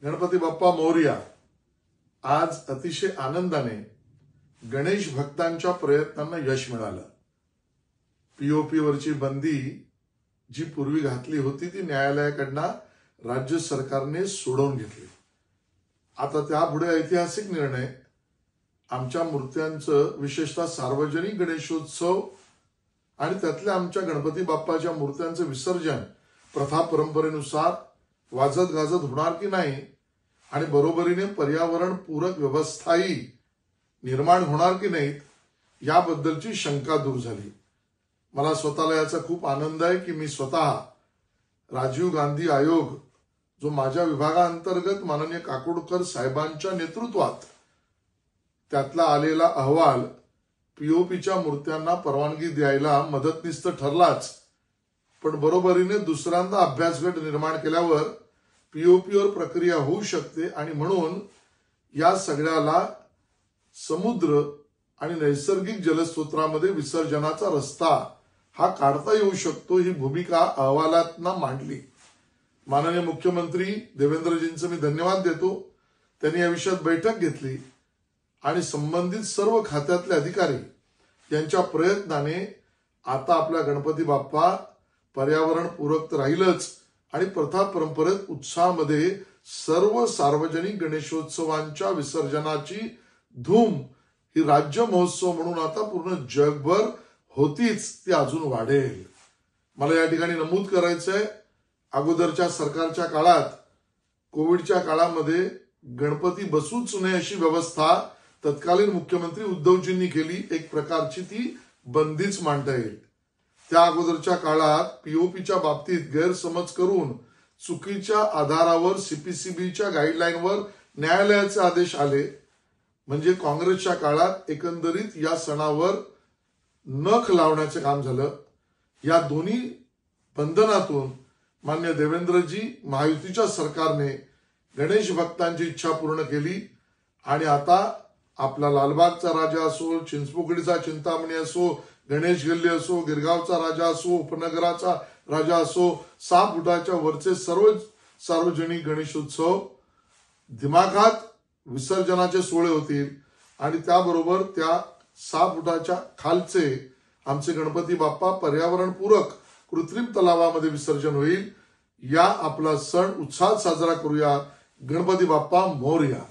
गणपती बाप्पा मोरया। आज अतिशय आनंदाने गणेश भक्तांच्या प्रयत्नांना यश मिळालं। पीओपी वरची बंदी जी पूर्वी घातली होती ती न्यायालयाकडनं राज्य सरकारने सोडवून घेतली। आता त्यापुढे ऐतिहासिक निर्णय आमच्या मूर्त्यांचं विशेषतः सार्वजनिक गणेशोत्सव आणि त्यातल्या आमच्या गणपती बाप्पाच्या मूर्त्यांचं विसर्जन प्रथा परंपरेनुसार वाजत गाजत होणार की नाही आणि बरोबरीने पर्यावरण पूरक व्यवस्थाही निर्माण होणार की नाहीत याबद्दलची शंका दूर झाली। मला स्वतःला याचा खूप आनंद आहे की मी स्वतः राजीव गांधी आयोग जो माझ्या विभागांतर्गत माननीय काकोडकर साहेबांच्या नेतृत्वात त्यातला आलेला अहवाल पीओपीच्या मूर्त्यांना परवानगी द्यायला मदतनीस ठरलाच, पण बरोबरीने दुसऱ्यांदा अभ्यासगट निर्माण केल्यावर पीओपीवर प्रक्रिया होऊ शकते आणि म्हणून या सगळ्याला समुद्र आणि नैसर्गिक जलस्रोतांमध्ये विसर्जनाचा रस्ता हा काढता येऊ शकतो ही भूमिका अहवालातनं मांडली। माननीय मुख्यमंत्री देवेंद्रजींचे मी धन्यवाद देतो। त्यांनी या विषयात बैठक घेतली आणि संबंधित सर्व खात्यातले अधिकारी यांच्या प्रयत्नाने आता आपला गणपती बाप्पा पर्यावरण पूरक राहीलच आणि प्रथा परंपरेत उत्साहामध्ये सर्व सार्वजनिक गणेशोत्सवांच्या विसर्जनाची धूम ही राज्य महोत्सव म्हणून आता पूर्ण जगभर होतीच, ती अजून वाढेल। मला या ठिकाणी नमूद करायचंय, अगोदरच्या सरकारच्या काळात कोविडच्या काळामध्ये गणपती बसूच नये अशी व्यवस्था तत्कालीन मुख्यमंत्री उद्धवजींनी केली। एक प्रकारची ती बंदीच मांडता येईल। त्या अगोदरच्या काळात पीओपीच्या बाबतीत गैरसमज करून चुकीच्या आधारावर सीपीसीबीच्या गाईडलाईनवर न्यायालयाचे आदेश आले। म्हणजे काँग्रेसच्या काळात एकंदरीत या सणावर नख लावण्याचे काम झालं। या दोन्ही बंधनातून मान्य देवेंद्रजी महायुतीच्या सरकारने गणेश भक्तांची इच्छा पूर्ण केली आणि आता आपला लालबागचा राजा असो, चिंचपोकळीचा चिंतामणी असो, गणेश गल्ली असो, गिरगावचा राजा असो, उपनगराचा राजा असो, 6 फुटाच्या वरचे सर्व सार्वजनिक गणेशोत्सव दिमाखात विसर्जनाचे सोहळे होतील आणि त्याबरोबर त्या 6 फुटाच्या खालचे आमचे गणपती बाप्पा पर्यावरणपूरक कृत्रिम तलावामध्ये विसर्जन होईल। या आपला सण उत्साहात साजरा करूया। गणपती बाप्पा मोरया।